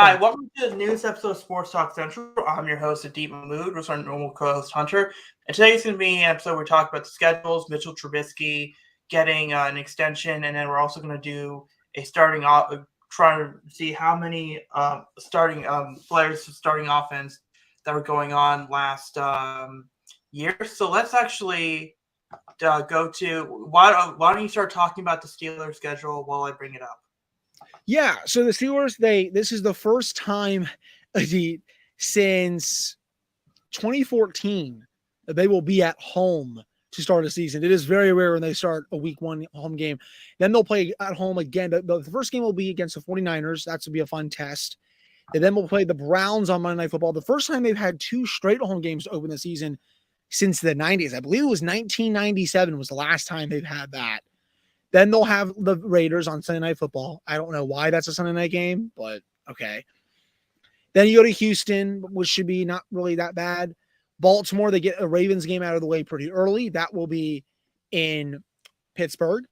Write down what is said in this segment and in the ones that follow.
Hi, welcome to the newest episode of Sports Talk Central. I'm your host, Adit Mahmood, with our normal co-host, Hunter. And today's going to be an episode where we talk about the schedules, Mitchell Trubisky getting an extension, and then we're also going to do a starting off, trying to see how many starting players starting offense that were going on last year. So let's actually go to why don't you start talking about the Steelers schedule while I bring it up? Yeah, so the Steelers, this is the first time since 2014 that they will be at home to start a season. It is very rare when they start a week one home game. Then they'll play at home again. The first game will be against the 49ers. That's will be a fun test. And then we'll play the Browns on Monday Night Football. The first time they've had two straight home games to open the season since the 90s. I believe it was 1997 was the last time they've had that. Then they'll have the Raiders on Sunday Night Football. I don't know why that's a Sunday night game, but okay. Then you go to Houston, which should be not really that bad. Baltimore, they get a Ravens game out of the way pretty early. That will be in Pittsburgh.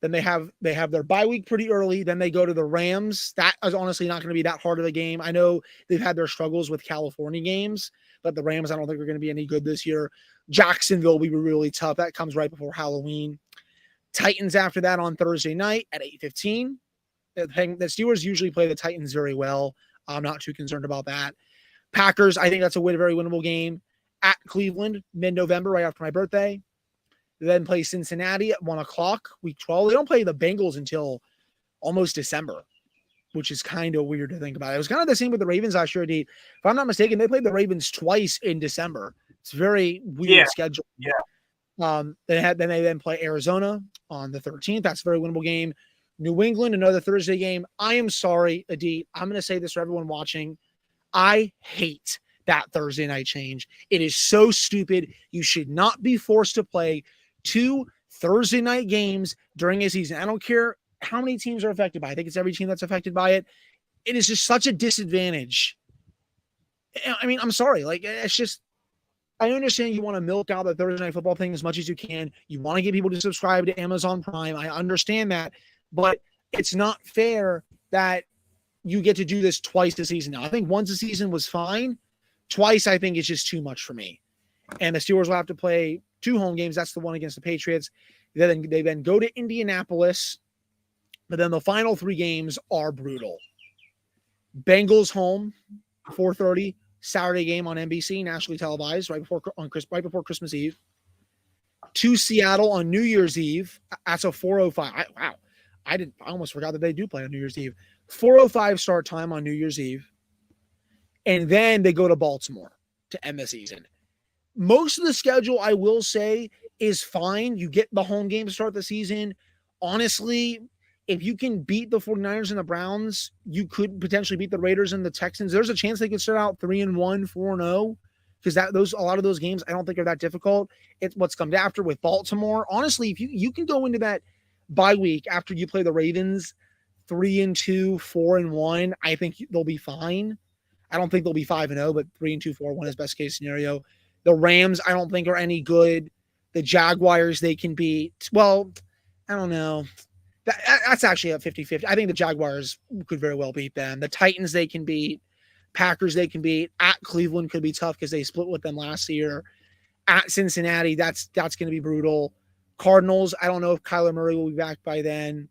Then they have their bye week pretty early. Then they go to the Rams. That is honestly not going to be that hard of a game. I know they've had their struggles with California games, but the Rams I don't think are going to be any good this year. Jacksonville will be really tough. That comes right before Halloween. Titans after that on Thursday night at 8:15. The Steelers usually play the Titans very well. I'm not too concerned about that. Packers, I think that's a very winnable game. At Cleveland, mid-November, right after my birthday. They then play Cincinnati at 1 o'clock, week 12. They don't play the Bengals until almost December, which is kind of weird to think about. It was kind of the same with the Ravens last year. If I'm not mistaken, they played the Ravens twice in December. It's very weird schedule. Yeah. They then play Arizona on the 13th. That's a very winnable game. New England, another Thursday game. I am sorry, Adit. I'm going to say this for everyone watching. I hate that Thursday night change. It is so stupid. You should not be forced to play two Thursday night games during a season. I don't care how many teams are affected by it. I think it's every team that's affected by it. It is just such a disadvantage. I mean, I'm sorry. Like, it's just, I understand you want to milk out the Thursday Night Football thing as much as you can. You want to get people to subscribe to Amazon Prime. I understand that. But it's not fair that you get to do this twice a season now. I think once a season was fine. Twice, I think, is just too much for me. And the Steelers will have to play two home games. That's the one against the Patriots. They then go to Indianapolis. But then the final three games are brutal. Bengals home, 4:30. Saturday game on NBC, nationally televised, right before Christmas Eve. To Seattle on New Year's Eve. That's a 4:05. Wow. I almost forgot that they do play on New Year's Eve. 4:05 start time on New Year's Eve. And then they go to Baltimore to end the season. Most of the schedule, I will say, is fine. You get the home game to start the season. Honestly, if you can beat the 49ers and the Browns, you could potentially beat the Raiders and the Texans. There's a chance they could start out 3-1, 4-0, because a lot of those games I don't think are that difficult. It's what's come after with Baltimore. Honestly, if you can go into that bye week after you play the Ravens 3-2, 4-1, I think they'll be fine. I don't think they'll be 5-0, but 3-2, 4-1 is best case scenario. The Rams, I don't think are any good. The Jaguars, they can beat. Well, I don't know. That's actually a 50-50. I think the Jaguars could very well beat them. The Titans, they can beat. Packers, they can beat. At Cleveland could be tough because they split with them last year. At Cincinnati, that's going to be brutal. Cardinals, I don't know if Kyler Murray will be back by then.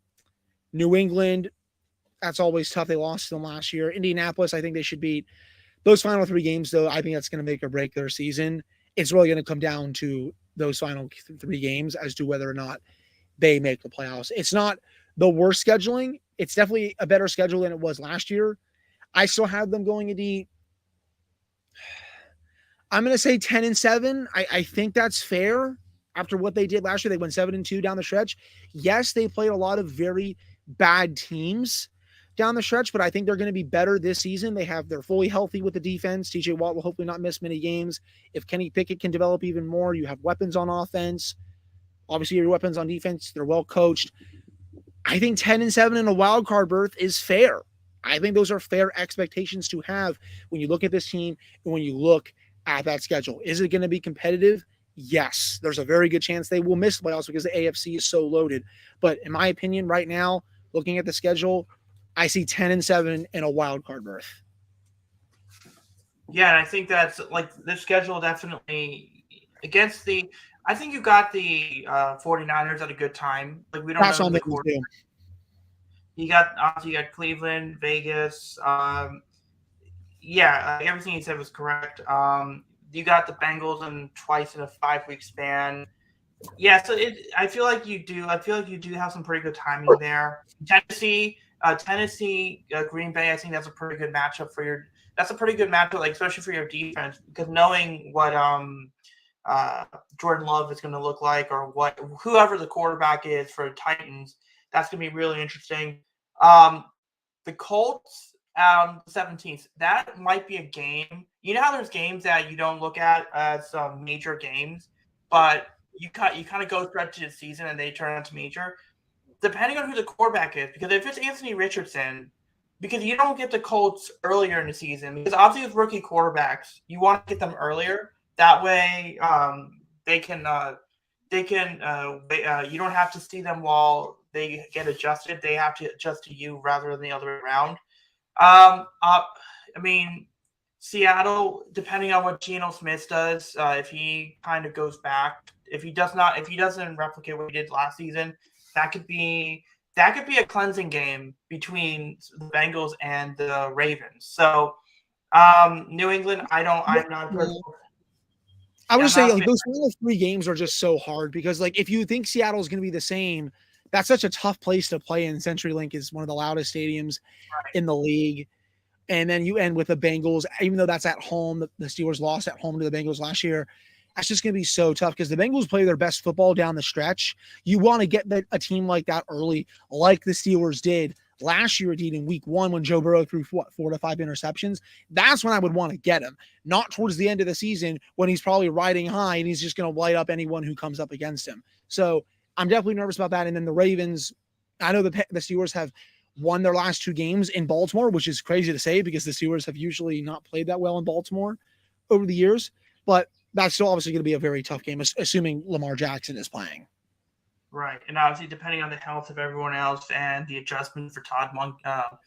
New England, that's always tough. They lost to them last year. Indianapolis, I think they should beat. Those final three games, though, I think that's going to make or break their season. It's really going to come down to those final three games as to whether or not they make the playoffs. It's not the worst scheduling. It's definitely a better schedule than it was last year. I still have them going I'm going to say 10-7. I think that's fair after what they did last year. They went 7-2 down the stretch. Yes, they played a lot of very bad teams down the stretch, but I think they're going to be better this season. They're fully healthy with the defense. TJ Watt will hopefully not miss many games. If Kenny Pickett can develop even more, you have weapons on offense. Obviously, your weapons on defense, they're well coached. I think 10-7 in a wild card berth is fair. I think those are fair expectations to have when you look at this team and when you look at that schedule. Is it going to be competitive? Yes. There's a very good chance they will miss the playoffs because the AFC is so loaded. But in my opinion, right now, looking at the schedule, I see 10-7 in a wild card berth. Yeah, and I think that's like the schedule definitely against the. I think you got the 49ers at a good time. Like we don't That's know what who I'm the thinking quarterback. too. You got obviously you got Cleveland, Vegas. Yeah, everything you said was correct. You got the Bengals in twice in a 5-week span. Yeah, so I feel like you do. I feel like you do have some pretty good timing there. Tennessee, Green Bay. I think that's a pretty good matchup for your. That's a pretty good matchup, like especially for your defense, because knowing what uh, Jordan Love is going to look like, or what whoever the quarterback is for the Titans, that's going to be really interesting. Um, the Colts 17th. That might be a game. You know how there's games that you don't look at as major games, but you kind of go throughout the season and they turn into major. Depending on who the quarterback is, because if it's Anthony Richardson, because you don't get the Colts earlier in the season, because obviously with rookie quarterbacks, you want to get them earlier. That way, you don't have to see them while they get adjusted. They have to adjust to you rather than the other way around. I mean, Seattle, depending on what Geno Smith does, if he kind of goes back, if he doesn't replicate what he did last season, that could be a cleansing game between the Bengals and the Ravens. So, New England, I'm not a person. I would I'm just say not a like fan. those final three games are just so hard because like if you think Seattle is going to be the same, that's such a tough place to play in. CenturyLink is one of the loudest stadiums in the league. And then you end with the Bengals, even though that's at home. The Steelers lost at home to the Bengals last year. That's just going to be so tough because the Bengals play their best football down the stretch. You want to get a team like that early, like the Steelers did last year, indeed, in week 1 when Joe Burrow threw 4 to 5 interceptions. That's when I would want to get him, not towards the end of the season when he's probably riding high and he's just going to light up anyone who comes up against him. So I'm definitely nervous about that. And then the Ravens, I know the Steelers have won their last 2 games in Baltimore, which is crazy to say because the Steelers have usually not played that well in Baltimore over the years. But that's still obviously going to be a very tough game, assuming Lamar Jackson is playing. Right, and obviously depending on the health of everyone else and the adjustment for Todd Monk, how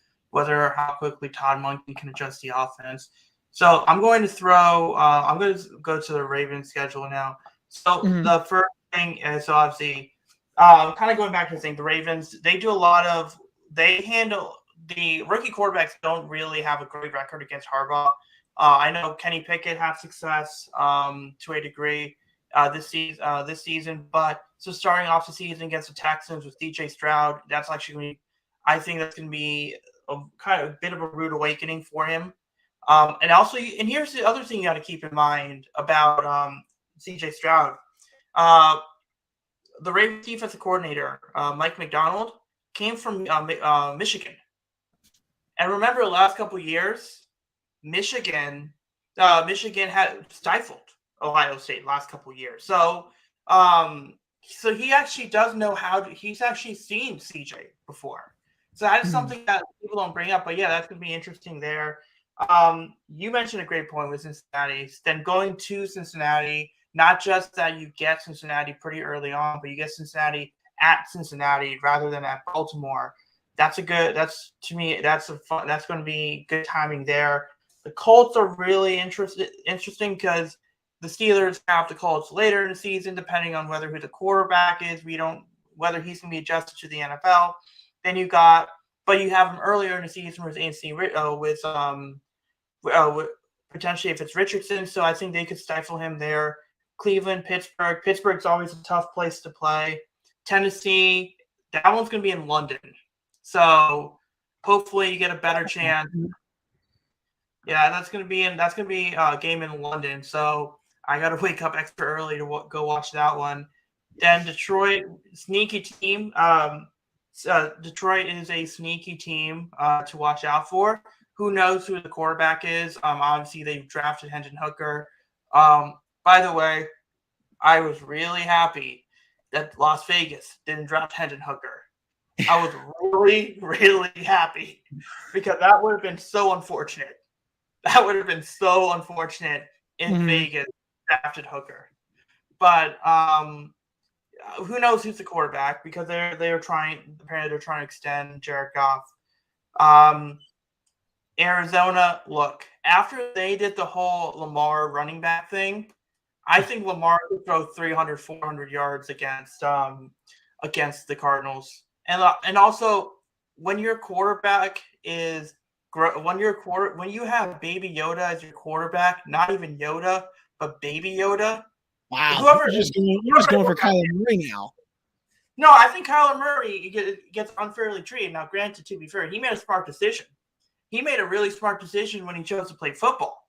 quickly Todd Monken can adjust the offense. So I'm going to go to the Ravens schedule now. So the first thing is obviously kind of going back to the thing. The Ravens, they handle the rookie quarterbacks don't really have a great record against Harbaugh. I know Kenny Pickett had success to a degree this season, but so starting off the season against the Texans with DJ Stroud, I think that's going to be a kind of a bit of a rude awakening for him. And here's the other thing you got to keep in mind about CJ Stroud. The Ravens defensive coordinator, Mike McDonald, came from Michigan. And remember, the last couple of years, Michigan had stifled Ohio State last couple of years. So he actually does know he's actually seen CJ before. So that's something that people don't bring up. But yeah, that's going to be interesting there. You mentioned a great point with Cincinnati. Then going to Cincinnati, not just that you get Cincinnati pretty early on, but you get Cincinnati at Cincinnati rather than at Baltimore. That's going to be good timing there. The Colts are really interesting because the Steelers have the Colts later in the season, depending on who the quarterback is. Whether he's going to be adjusted to the NFL. Then you have him earlier in the season with potentially if it's Richardson. So I think they could stifle him there. Cleveland, Pittsburgh. Pittsburgh's always a tough place to play. Tennessee, that one's going to be in London. So hopefully you get a better chance. Yeah, that's gonna be a game in London. So I got to wake up extra early to go watch that one. Then Detroit, sneaky team. Detroit is a sneaky team to watch out for. Who knows who the quarterback is? Obviously they've drafted Hendon Hooker. By the way, I was really happy that Las Vegas didn't draft Hendon Hooker. I was really, really happy because that would have been so unfortunate. That would have been so unfortunate in Vegas drafted Hooker. But who knows who's the quarterback because they're trying to extend Jared Goff. Arizona, look, after they did the whole Lamar running back thing, I think Lamar could throw 300, 400 yards against the Cardinals. And also when your quarterback is when you have Baby Yoda as your quarterback, not even Yoda, but Baby Yoda, Wow, whoever you're just going for Kyler Murray now. No, I think Kyler Murray gets unfairly treated. Now, granted, to be fair, he made a smart decision. He made a really smart decision when he chose to play football.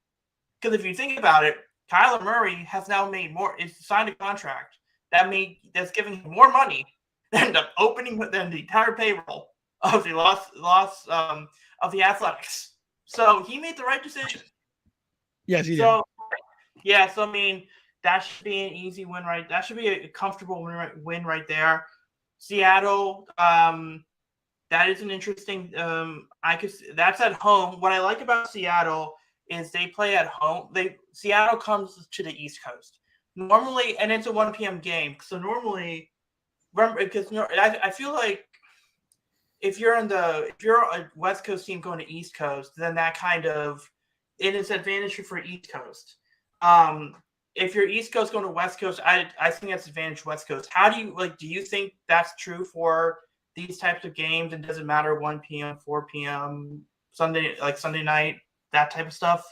Because if you think about it, Kyler Murray has now made more. It's signed a contract that's giving him more money than the entire payroll of the of the Athletics. So he made the right decision. Yes, he did. So yeah, so I mean that should be an easy win, right? That should be a comfortable win right there. Seattle, that is an interesting. That's at home. What I like about Seattle is they play at home. Seattle comes to the East Coast normally, and it's a 1 p.m. game. So normally, because I feel like if you're a West Coast team going to East Coast, then that kind of it is advantage for East Coast. If you're East Coast going to West Coast, I think that's advantage West Coast. How do you do you think that's true for these types of games? And does it matter 1 p.m., 4 p.m., Sunday night, that type of stuff?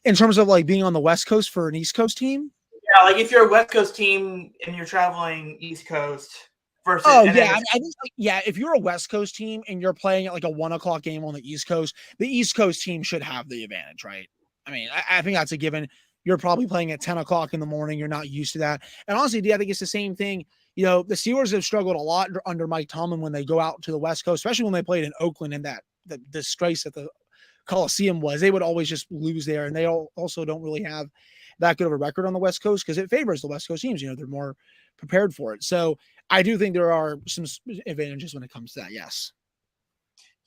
In terms of being on the West Coast for an East Coast team? Yeah, if you're a West Coast team and you're traveling East Coast versus I think if you're a West Coast team and you're playing at a 1 o'clock game on the East Coast team should have the advantage, right? I mean, I think that's a given. You're probably playing at 10 o'clock in the morning. You're not used to that. And honestly, I think it's the same thing. The Steelers have struggled a lot under Mike Tomlin when they go out to the West Coast, especially when they played in Oakland and the disgrace that the Coliseum was. They would always just lose there. And they also don't really have that good of a record on the West Coast because it favors the West Coast teams. They're more prepared for it. So I do think there are some advantages when it comes to that. Yes.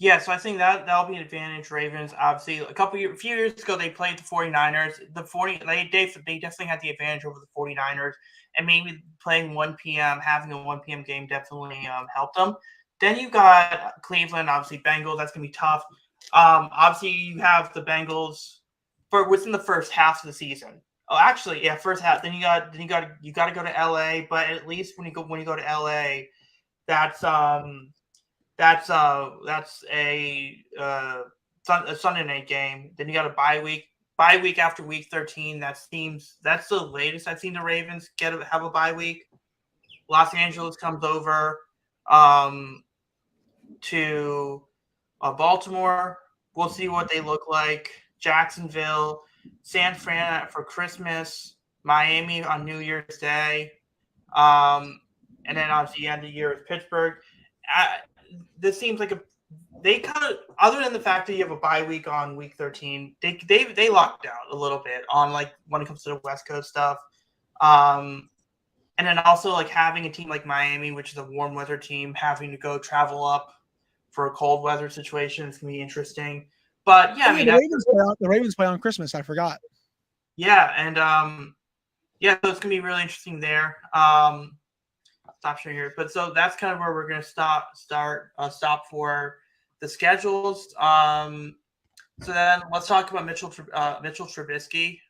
Yeah, so I think that'll be an advantage. Ravens, obviously, a few years ago, they played the 49ers. They definitely had the advantage over the 49ers, and maybe playing 1 p.m., having a 1 p.m. game definitely helped them. Then you got Cleveland, obviously Bengals. That's gonna be tough. Obviously, you have the Bengals for within the first half of the season. Oh, actually, yeah, first half. Then you got to go to LA, but at least when you go to LA, that's a Sunday night game. Then you got a bye week after week 13. That's the latest I've seen the Ravens have a bye week. Los Angeles comes over to Baltimore. We'll see what they look like. Jacksonville, San Fran for Christmas, Miami on New Year's Day, and then obviously end of the year is Pittsburgh. This seems like they kind of, other than the fact that you have a bye week on week 13, they locked out a little bit on when it comes to the West Coast stuff. And then also having a team like Miami, which is a warm weather team, having to go travel up for a cold weather situation is gonna be interesting. But yeah, the Ravens play on Christmas. I forgot. Yeah, and so it's gonna be really interesting there. Stop sharing here, but so that's kind of where we're gonna stop for the schedules. So then let's talk about Mitchell Trubisky.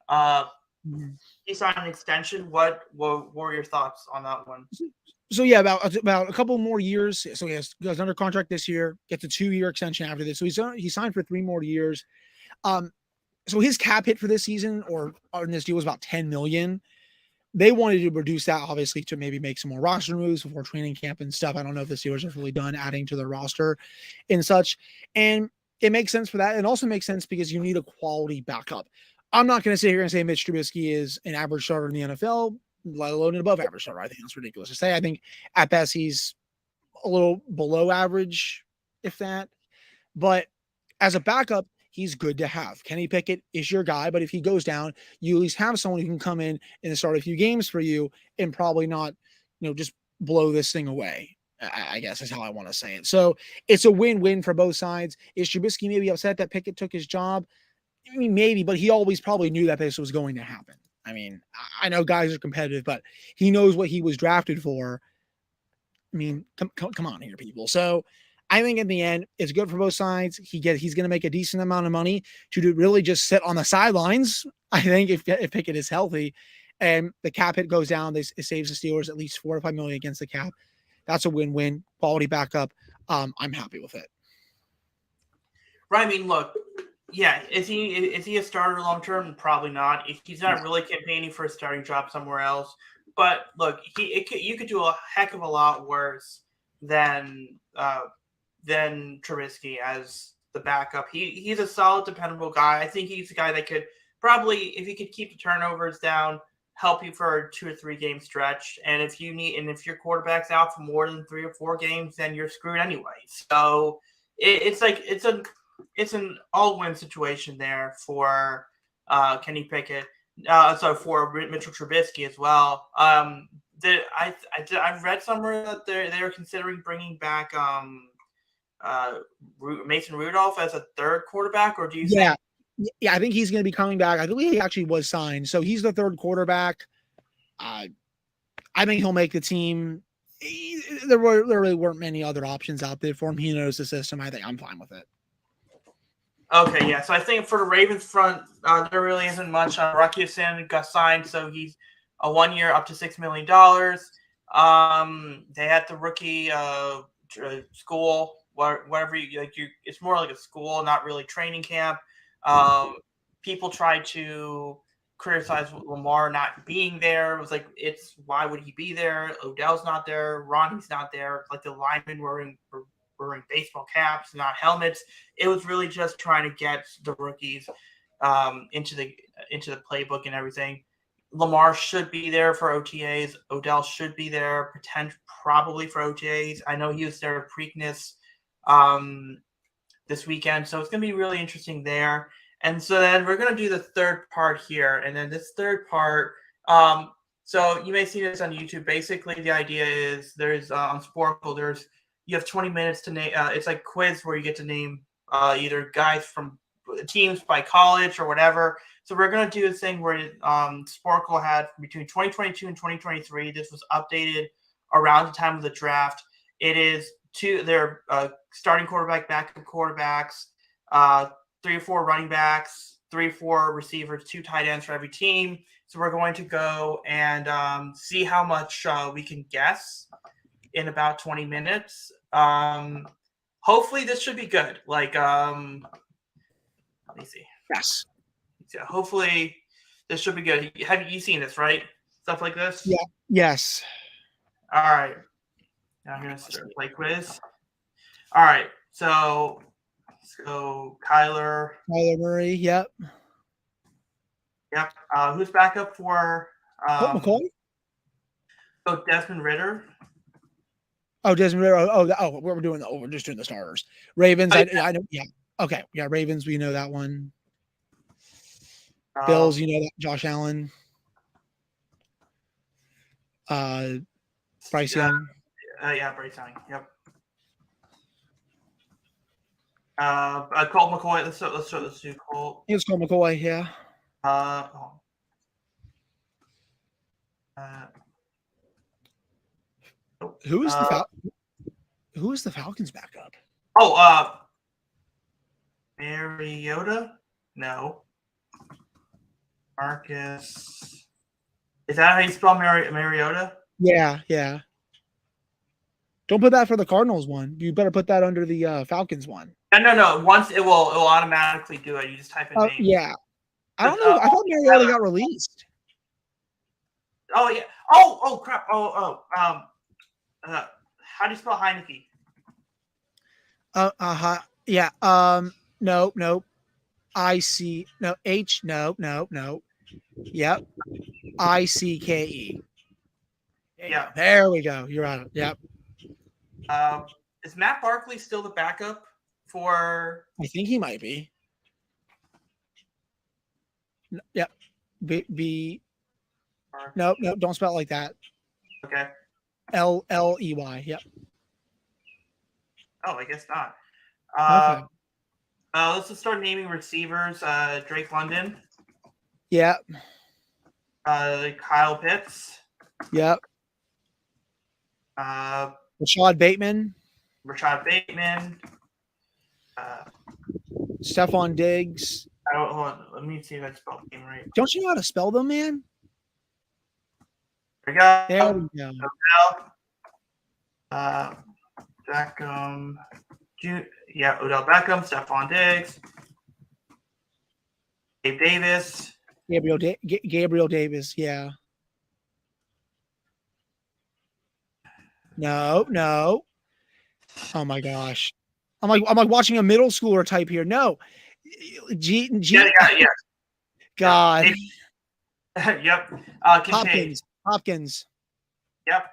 He signed an extension. What were your thoughts on that one? So yeah, about a couple more years. So he goes under contract this year, gets a 2-year extension after this. So he signed for 3 more years. So his cap hit for this season or in this deal was about $10 million. They wanted to reduce that obviously to maybe make some more roster moves before training camp and stuff. I don't know if the Steelers have really done adding to the roster and such. And it makes sense for that. It also makes sense because you need a quality backup. I'm not going to sit here and say Mitch Trubisky is an average starter in the NFL, let alone an above average starter. I think that's ridiculous to say. I think at best he's a little below average, if that. But as a backup, he's good to have. Kenny Pickett is your guy, but if he goes down, you at least have someone who can come in and start a few games for you and probably not, just blow this thing away. I guess is how I want to say it. So it's a win-win for both sides. Is Trubisky maybe upset that Pickett took his job? I mean, maybe, but he always probably knew that this was going to happen. I mean, I know guys are competitive, but he knows what he was drafted for. I mean, come on here, people. So I think in the end, it's good for both sides. He's going to make a decent amount of money to really just sit on the sidelines. I think if Pickett is healthy and the cap hit goes down, it saves the Steelers at least $4 to $5 million against the cap. That's a win-win. Quality backup. I'm happy with it. Right. I mean, look, yeah, is he a starter long term? Probably not. If he's not really campaigning for a starting job somewhere else. But look, you could do a heck of a lot worse than Trubisky as the backup. He's a solid, dependable guy. I think he's a guy that could probably, if he could keep the turnovers down, help you for a 2 or 3 game stretch. And if your quarterback's out for more than 3 or 4 games, then you're screwed anyway. So it's an all-win situation there for Kenny Pickett. So for Mitchell Trubisky as well. I've read somewhere that they're considering bringing back Mason Rudolph as a third quarterback, or do you think? Yeah, I think he's going to be coming back. I believe he actually was signed, so he's the third quarterback. I think he'll make the team. There really weren't many other options out there for him. He knows the system. I think I'm fine with it. Okay, yeah. So I think for the Ravens front, there really isn't much. Rocky Sin got signed, so he's a 1 year up to $6 million. They had the rookie school, whatever it's more like a school, not really training camp. People tried to criticize Lamar not being there. It was like, why would he be there? Odell's not there. Ronnie's not there. Like the linemen were wearing baseball caps, not helmets. It was really just trying to get the rookies into the playbook and everything. Lamar should be there for OTAs. Odell should be there, probably for OTAs. I know he was there at Preakness this weekend, so it's going to be really interesting there. And so then we're going to do the third part here. And then this third part, so you may see this on YouTube. Basically, the idea is there's on Sporkle, you have 20 minutes to name. It's like quiz where you get to name either guys from teams by college or whatever. So we're going to do this thing where Sporkle had between 2022 and 2023. This was updated around the time of the draft. It is their starting quarterback, backup quarterbacks, 3 or 4 running backs, 3 or 4 receivers, 2 tight ends for every team. So we're going to go and see how much we can guess in about 20 minutes. Hopefully this should be good. Like, let me see. Yes. Yeah, hopefully this should be good. Have you seen this, right? Stuff like this? Yeah. Yes. All right. Now I'm going to play quiz. All right. So Kyler Murray. Yep. Yep. Who's back up for Colt McCoy? Oh, Desmond Ridder. Oh, Desmond Ridder. We're just doing the starters. Ravens. I know. Yeah. Okay. Yeah. Ravens. We know that one. Bills. You know that. Josh Allen. Bryce Young. Yeah, Bryce Young. Yep. Colt McCoy. Let's do Colt. It's Colt McCoy. Yeah. Who is the Falcons backup? Mariota? No. Marcus. Is that how you spell Mariota? Yeah. Don't put that for the Cardinals one. You better put that under the Falcons one. No. Once it will automatically do it. You just type in name. Yeah. I don't know. I thought Mariota got released. Oh yeah. Oh crap. How do you spell Heineke? Yeah. No. I-C. No. H. No. Yep. I-C-K-E. Yeah. There we go. You're on it. Yep. Is Matt Barkley still the backup for? I think he might be. Yep. No, don't spell it like that. Okay. L-L-E-Y. Yep. Oh, I guess not. Okay. Let's just start naming receivers. Drake London. Yep. Kyle Pitts. Yep. Rashad Bateman. Rashad Bateman. Stephon Diggs. Hold on. Let me see if I spelled the name right. Don't you know how to spell them, man? There we go. There we go. Beckham. Odell Beckham, Stephon Diggs, Gabe Davis. Gabriel Davis, yeah. No. Oh my gosh. I'm like watching a middle schooler type here. No. Yeah. God. Yep. Hopkins. Yep.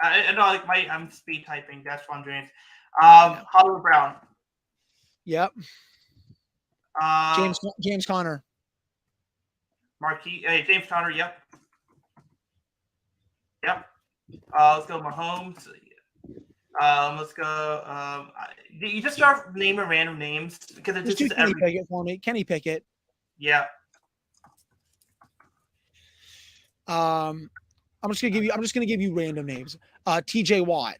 I know, like I'm speed typing. That's fun dreams. Hollywood Brown. Yep. James Conner. James Conner. Yep. Let's go Mahomes. Let's go. You just start naming random names because it's just Kenny Pickett for me. Kenny Pickett. Yeah. I'm just gonna give you random names. TJ Watt.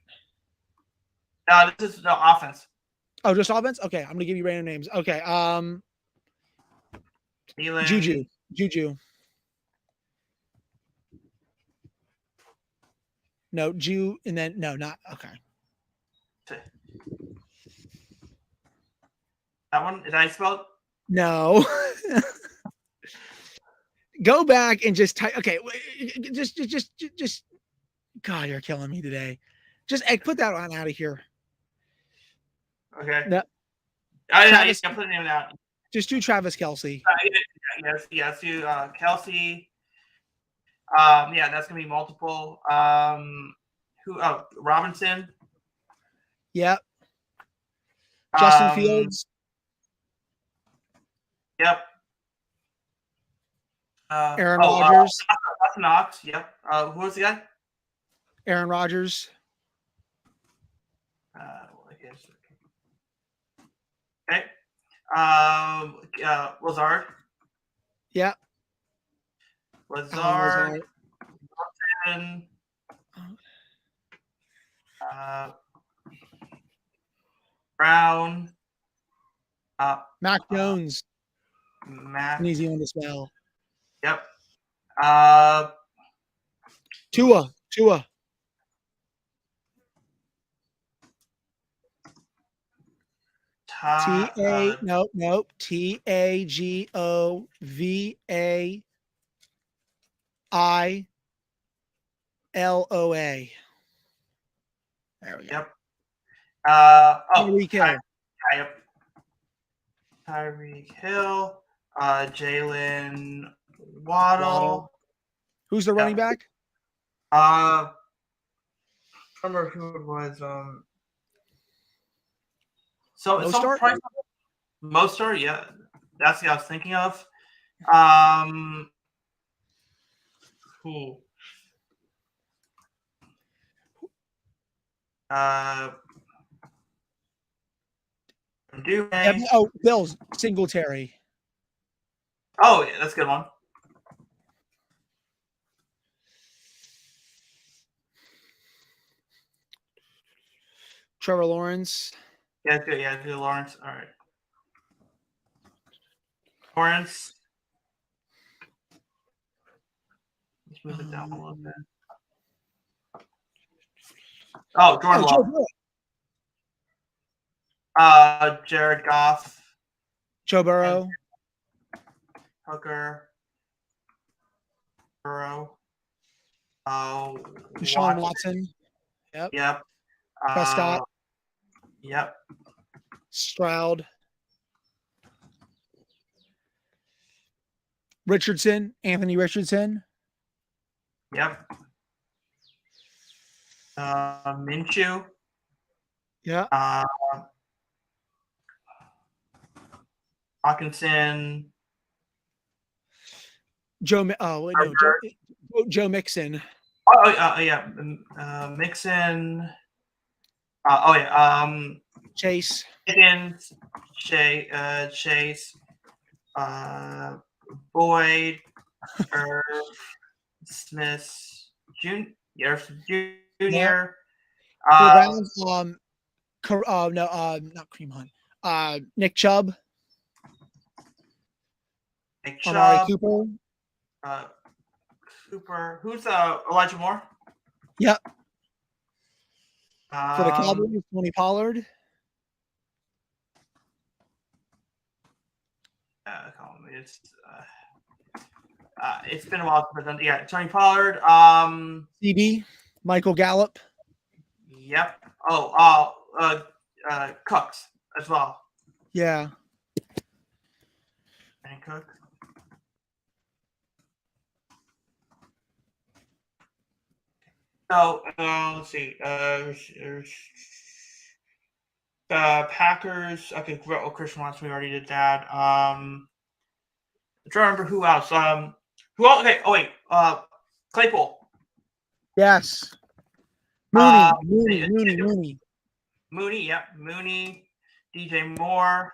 No, this is no offense. Oh, just offense? Okay, I'm gonna give you random names. Okay. Juju. No, and then no, not okay. That one, did I spell it? No. Go back and just type. Okay, just. God, you're killing me today. Just put that one out of here. Okay. No. I put the name out. Just do Travis Kelce. Yes. Do Kelce. Yeah, that's gonna be multiple. Robinson. Yep. Justin Fields. Yep. Aaron Rodgers. Knox. Yep. Who was the guy? Aaron Rodgers. Okay. Lazard. Yep. Lazard. Wilson. Brown. Mac Jones. Mac. An easy one to spell. Yep. Tua. Nope. TAGOVAILOA. There we go. Yep. Tyreek Hill. Yep. Tyreek Hill. Jalen Waddle. Who's the running back? I don't remember who it was. Mostert, yeah, that's the I was thinking of. Who? Bills Singletary. Oh, yeah, that's a good one. Trevor Lawrence. Yeah, good. Yeah, do Lawrence. All right. Lawrence. Let's move it down a little bit. Oh, Jordan Love. Jared Goff. Joe Burrow. Hooker. Burrow. Deshaun Watson. Yep. Prescott. Yep. Stroud. Anthony Richardson. Yep. Minshew. Yeah. Hawkinson. Joe Mixon. Yeah. Mixon. Chase. Higgins. Chase. Boyd. Smith Jr. For the Browns, not Kareem Hunt. Nick Chubb, Nick Amari Chubb, Cooper. Cooper. Who's Elijah Moore? Yep. For the Cowboys, Tony Pollard. It's been a while since I've done. Yeah, Tony Pollard. CB, Michael Gallup. Yep. Cooks as well. Yeah. And Cook. So let's see. The Packers. Okay, well, Christian Watson. We already did that. I'm trying to remember who else. Who else? Okay. Oh wait. Claypool. Yes. Mooney. Mooney. Yep. Mooney. DJ Moore.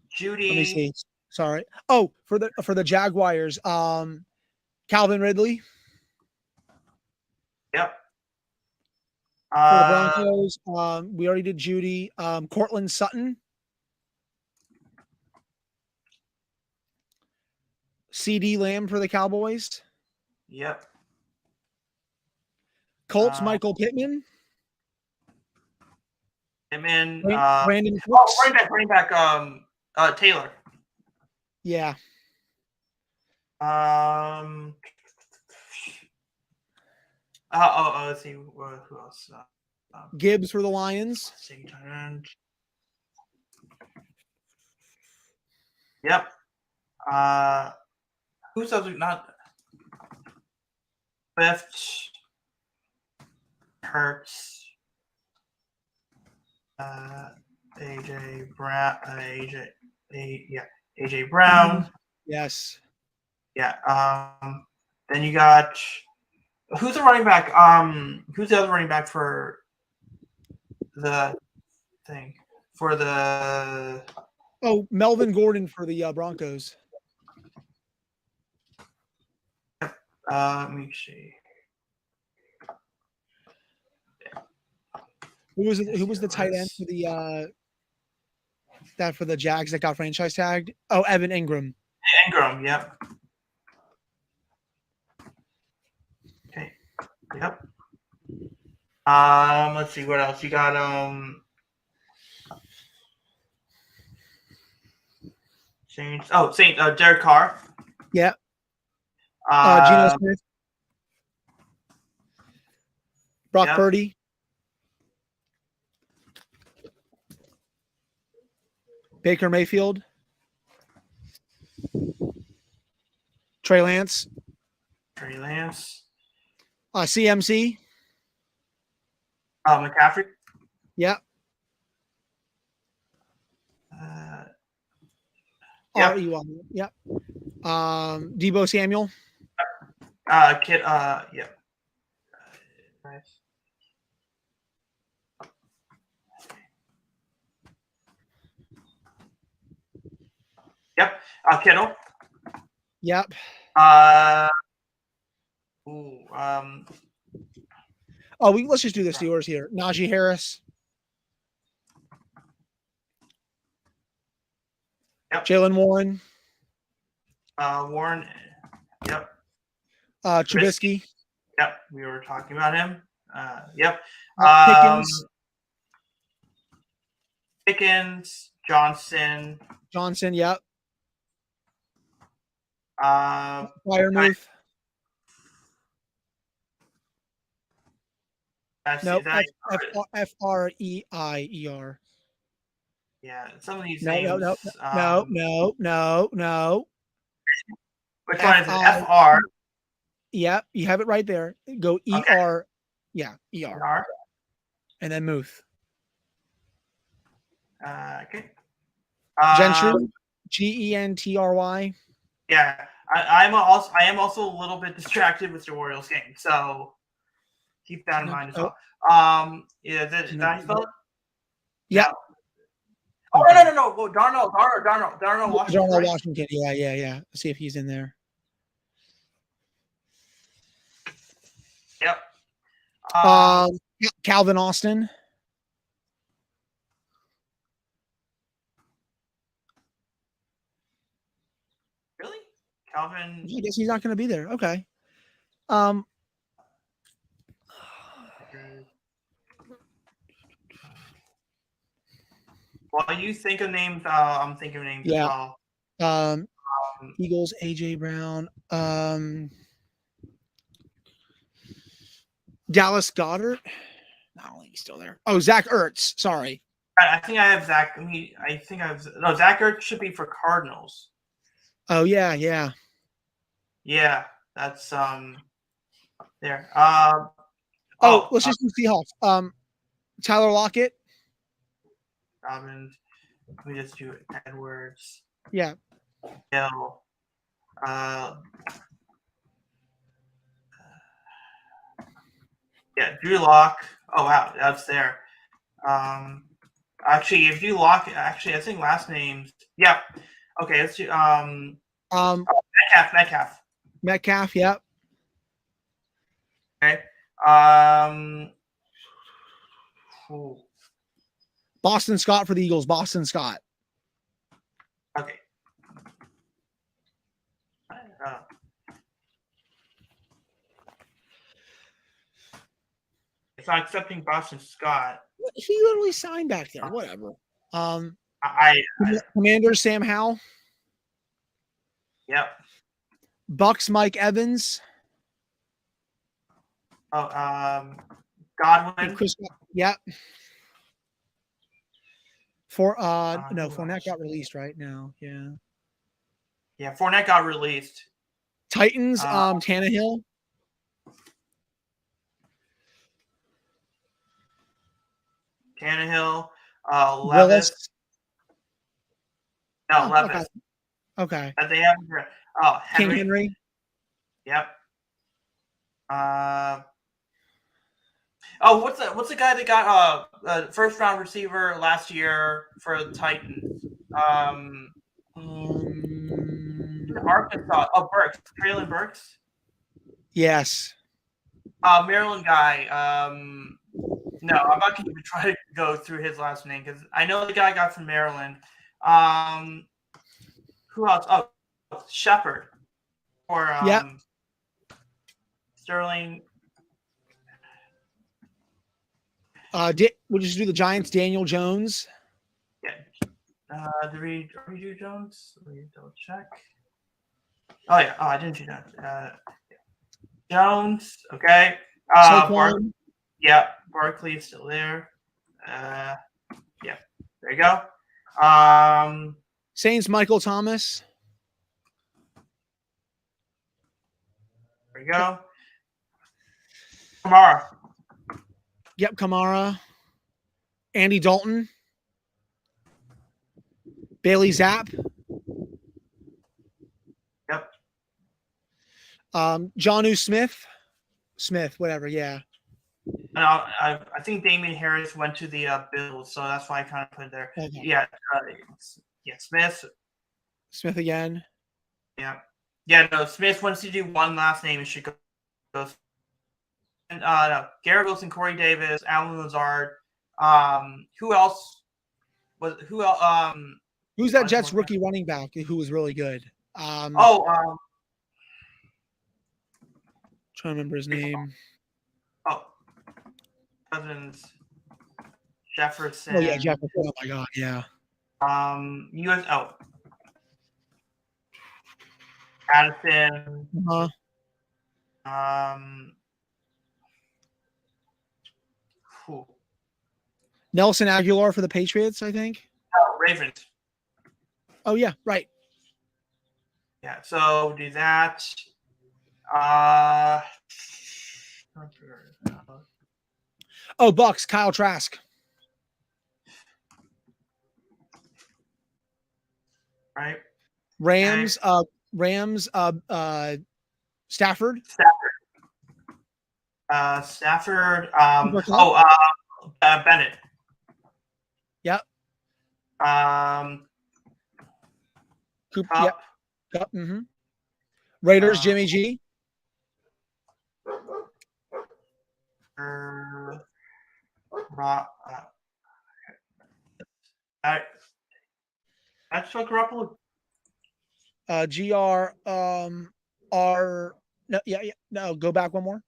Judy. Let me see. Sorry. Oh, for the Jaguars, Calvin Ridley. Yep. For the Broncos, we already did Judy. Cortland Sutton. CD Lamb for the Cowboys. Yep. Colts, Michael Pittman. Brandon Cooks. Running back, Taylor. Yeah. Let's see. Who else? Gibbs for the Lions. Yep. Who's else? Not Swift. Hurts. AJ Brown. AJ Brown. Yes. Yeah. Then you got who's the running back? Who's the other running back for the thing? For the Melvin Gordon for the Broncos. Let me see. Who was the tight end for the for the Jags that got franchise tagged? Oh, Evan Ingram. Ingram, yep. Okay. Yep. Let's see what else. You got Saints. Derek Carr. Yeah. Geno Smith. Brock Purdy. Baker Mayfield. Trey Lance. CMC. McCaffrey. Yeah. Yep. Yep. Debo Samuel. Kid. Yep. Nice. Yep. Kittle. Yep. Let's just do the Steelers here. Najee Harris. Yep. Jalen Warren. Warren. Yep. Trubisky. Yep. We were talking about him. Yep. Pickens. Johnson. Yep. Freiermuth. No, F-R-E-I-E-R. Yeah, some of these names. No. Which one is it? F-R? Yeah, you have it right there. Go E-R. Okay. Yeah, E-R. E-R. And then Muth. Okay. Gentry. Gentry. Yeah, I am also a little bit distracted with the Orioles game, so keep that in mind as well. Did I spell it? Yeah. Oh, Okay. no. Well, Darnell Washington. Darnell Right? Washington. Yeah. Let's see if he's in there. Yep. Calvin Austin. Really? Calvin. I guess he's not going to be there. Okay. While you think of names, I'm thinking of names as well. Eagles, AJ Brown, Dallas Goedert. I don't think he's still there. Oh, Zach Ertz. Sorry. I think I have Zach. I think I have Zach Ertz should be for Cardinals. Oh yeah. Yeah, that's there. Let's just do Seahawks. Tyler Lockett. Robbins. Let me just do Edwards. Yeah. Hill. Yeah, Drew Lock. Oh wow, that's there. Actually, if you lock, actually, I think last names. Yeah. Okay, let's do Metcalf. Metcalf. Yep. Okay. Boston Scott for the Eagles. Boston Scott. Okay. It's not accepting Boston Scott. He literally signed back there. Whatever. Commander Sam Howell. Yep. Bucks Mike Evans. Oh, Godwin. Yep. Fournette got released right now. Yeah. Yeah, Fournette got released. Titans, Tannehill. Levis. No, Oh, Levis. Okay. They have Henry. King Henry. Yep. What's the guy that got first round receiver last year for the Titans? Arkansas. Oh, Burks. Traylon Burks. Yes. Maryland guy. No, I'm not going to even try to go through his last name because I know the guy got from Maryland. Who else? Oh, Shepard. Or Sterling. We'll just do the Giants. Daniel Jones. Yeah. Did we do Jones? Let me double check. Oh yeah. Oh, I didn't do that. Jones. Okay. Yeah. Barkley's still there. Yeah. There you go. Saints. Michael Thomas. There you go. Kamara. Yep, Kamara. Andy Dalton. Bailey Zapp. Yep. Jonnu Smith, whatever, yeah. I think Damian Harris went to the Bills, so that's why I kind of put it there. Okay. Yeah, Smith. Smith again. Yeah. Yeah, no, Smith wants to do one last name. It should go. And no, Garrett Wilson, Corey Davis, Alan Lazard. Who else? Who's that Jets rookie running back who was really good? Trying to remember his name. Cousins, Jefferson. Oh yeah, Jefferson. Oh my God, yeah. Addison. Nelson Aguilar for the Patriots, I think. Oh, Ravens. Oh yeah, right. Yeah, so do that. Bucks, Kyle Trask. Right. Rams, Stafford. Bennett. Yep. Coop, Cup. yep. Cup. Raiders, Jimmy G. That's what Garoppolo. GR. R. No, yeah. No, go back one more.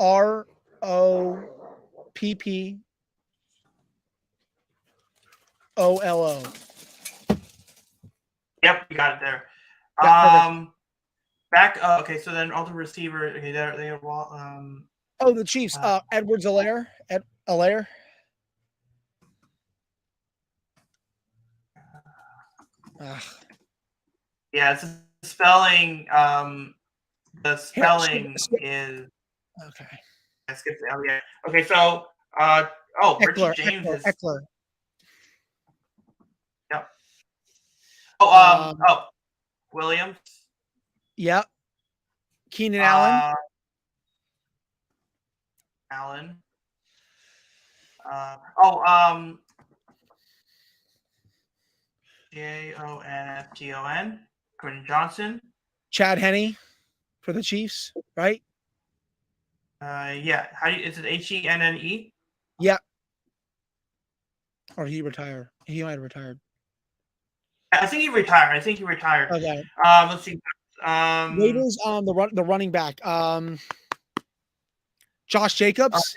ROPPOLO. Yep, you got it there. Yeah, Back. Okay, so then all the receiver. Okay, they have. the Chiefs. Edwards-Helaire. Helaire. Yeah, it's spelling. The spelling is okay. I skipped it. Oh, yeah. Okay, so Richie James is. Eckler. Yep. Williams. Yep. Keenan Allen. Allen. Jonfton. Quentin Johnson. Chad Henne for the Chiefs, right? Yeah. Is it Henne? Yeah. Or he retired. He might have retired. I think he retired. Okay. Let's see. Raiders on the running back. Josh Jacobs.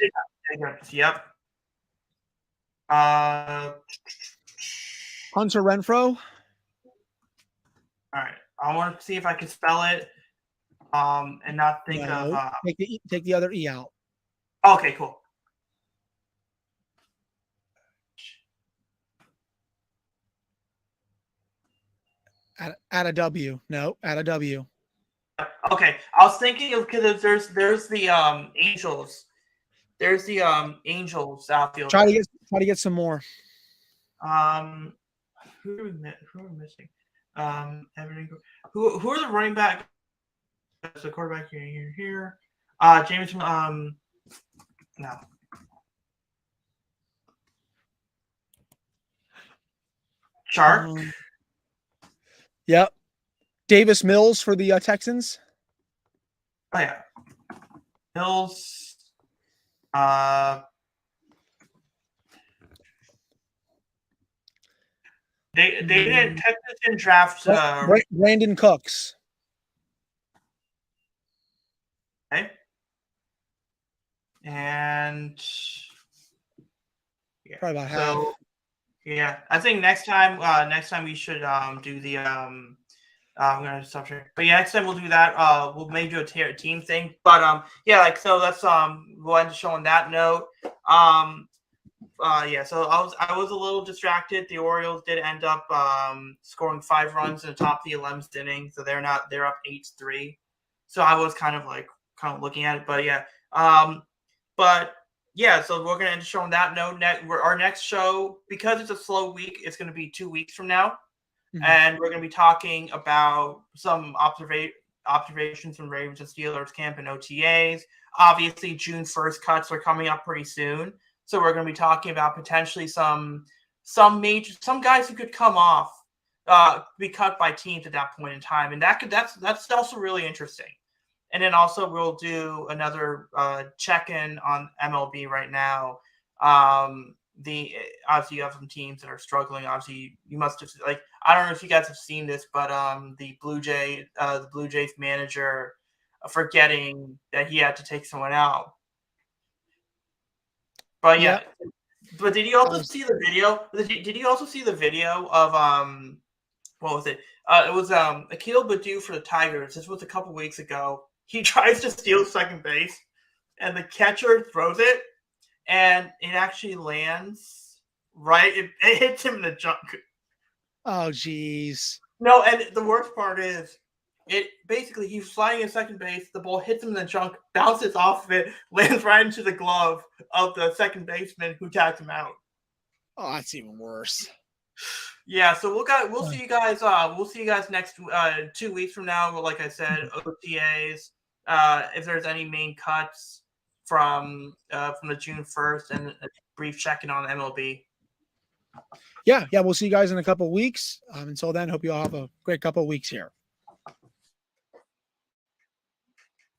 Yep. Hunter Renfrow. All right. I want to see if I can spell it. And not think of. Take the other E out. Okay, cool. Add a W. No, add a W. Okay, I was thinking of because there's the Angels. There's the Angels outfield. Try to get some more. Who are we missing? Who are the running back? That's the quarterback here. James. No. Shark. Yep. Davis Mills for the Texans. Oh yeah. Mills. They didn't Texas didn't draft Brandon Cooks. Okay. And yeah. Probably about half. Yeah, I think next time we should do the I'm gonna stop sharing. But yeah, next time we'll do that. We'll maybe do a team thing. But yeah, let's go into showing that note. Yeah, so I was a little distracted. The Orioles did end up scoring 5 runs in the top of the 11th inning, so they're up 8-3. So I was kind of looking at it, but yeah. But yeah, so we're gonna end showing that note. Our next show, because it's a slow week, it's gonna be 2 weeks from now, and we're gonna be talking about some observations from Ravens and Steelers camp and OTAs. Obviously, June 1st cuts are coming up pretty soon. So we're going to be talking about potentially some guys who could come off, be cut by teams at that point in time, and that's also really interesting. And then also we'll do another check-in on MLB right now. Obviously you have some teams that are struggling. Obviously you must have I don't know if you guys have seen this, but the Blue Jays manager forgetting that he had to take someone out. But yeah, but did you also see the video? Did you also see the video of what was it? It was Akil Baddoo for the Tigers. This was a couple weeks ago. He tries to steal second base, and the catcher throws it, and it actually lands right. It hits him in the junk. Oh, jeez. No, and the worst part is, he's flying in second base. The ball hits him in the junk, bounces off of it, lands right into the glove of the second baseman who tagged him out. Oh, that's even worse. Yeah, so we'll see you guys. We'll see you guys next 2 weeks from now. But like I said, OTAs. If there's any main cuts from the June 1st, and a brief check-in on MLB. Yeah. We'll see you guys in a couple of weeks. Until then, hope you all have a great couple of weeks here.